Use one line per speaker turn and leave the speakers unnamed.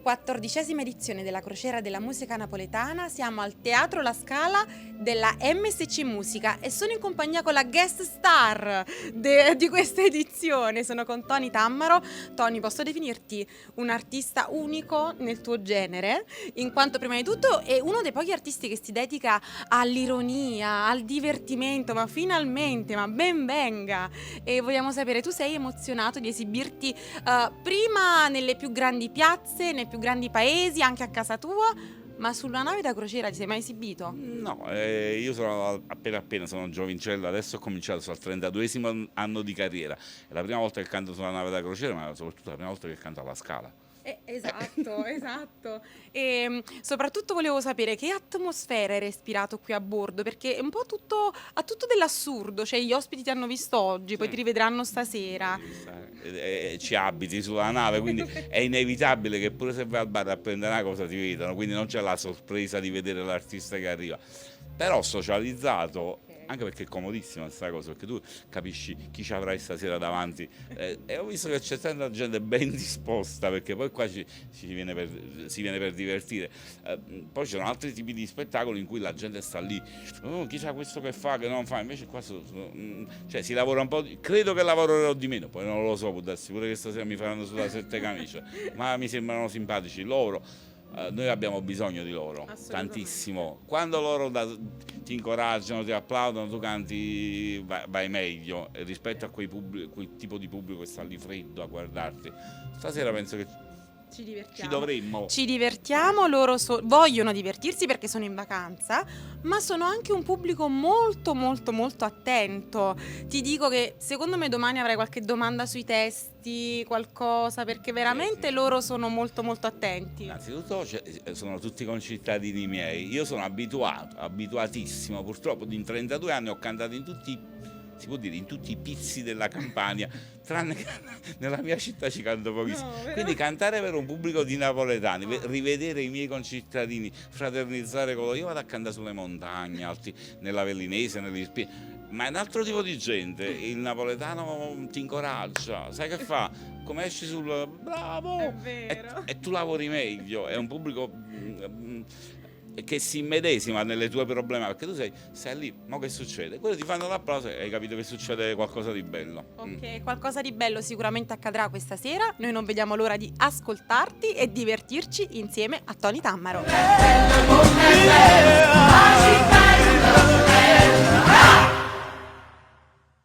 14ª edizione della Crociera della Musica Napoletana. Siamo al Teatro La Scala della MSC Musica e sono in compagnia con la guest star di questa edizione. Sono con Tony Tammaro. Tony, posso definirti un artista unico nel tuo genere, in quanto prima di tutto è uno dei pochi artisti che si dedica all'ironia, al divertimento, ma finalmente, ma ben venga! E vogliamo sapere, tu sei emozionato di esibirti prima nelle più grandi piazze, nei più grandi paesi, anche a casa tua, ma sulla nave da crociera ti sei mai esibito?
No, io sono appena sono giovincello, adesso ho cominciato, sono al 32esimo anno di carriera, è la prima volta che canto sulla nave da crociera, ma soprattutto la prima volta che canto alla Scala.
Esatto. E soprattutto volevo sapere che atmosfera hai respirato qui a bordo, perché è un po' ha tutto dell'assurdo, cioè gli ospiti ti hanno visto oggi, poi
Sì.
ti rivedranno stasera.
Ci abiti sulla nave, quindi è inevitabile che pure se vai al bar a prendere una cosa ti vedano, quindi non c'è la sorpresa di vedere l'artista che arriva. Però socializzato, anche perché è comodissima questa cosa, perché tu capisci chi ci avrai stasera davanti, e ho visto che c'è tanta gente ben disposta, perché poi qua si viene per divertire. Poi ci sono altri tipi di spettacoli in cui la gente sta lì, chi c'ha questo che fa, che non fa, invece qua cioè, si lavora un po', credo che lavorerò di meno, poi non lo so, può darsi pure che stasera mi faranno sulla sette camicie, ma mi sembrano simpatici loro. Noi abbiamo bisogno di loro tantissimo. Quando loro ti incoraggiano, ti applaudono, tu canti, vai meglio rispetto a quel tipo di pubblico che sta lì freddo a guardarti. Stasera penso che ci dovremmo.
Ci divertiamo, loro vogliono divertirsi perché sono in vacanza, ma sono anche un pubblico molto molto molto attento. Ti dico che secondo me domani avrai qualche domanda sui testi, qualcosa, perché veramente
Sì.
loro sono molto molto attenti.
Innanzitutto sono tutti concittadini miei, io sono abituatissimo, purtroppo in 32 anni ho cantato in tutti i pizzi della Campania, tranne che nella mia città ci canto pochissimo.
No,
quindi cantare per un pubblico di napoletani, rivedere i miei concittadini, fraternizzare con loro, io vado a cantare sulle montagne, alti, nell'Avellinese, ma è un altro tipo di gente, il napoletano ti incoraggia, sai che fa? Come esci sul bravo,
È vero.
e tu lavori meglio, è un pubblico che si immedesima nelle tue problematiche, perché tu sei lì, ma che succede? Quello ti fanno l'applauso e hai capito che succede qualcosa di bello.
Ok, qualcosa di bello sicuramente accadrà questa sera. Noi non vediamo l'ora di ascoltarti e divertirci insieme a Tony Tammaro.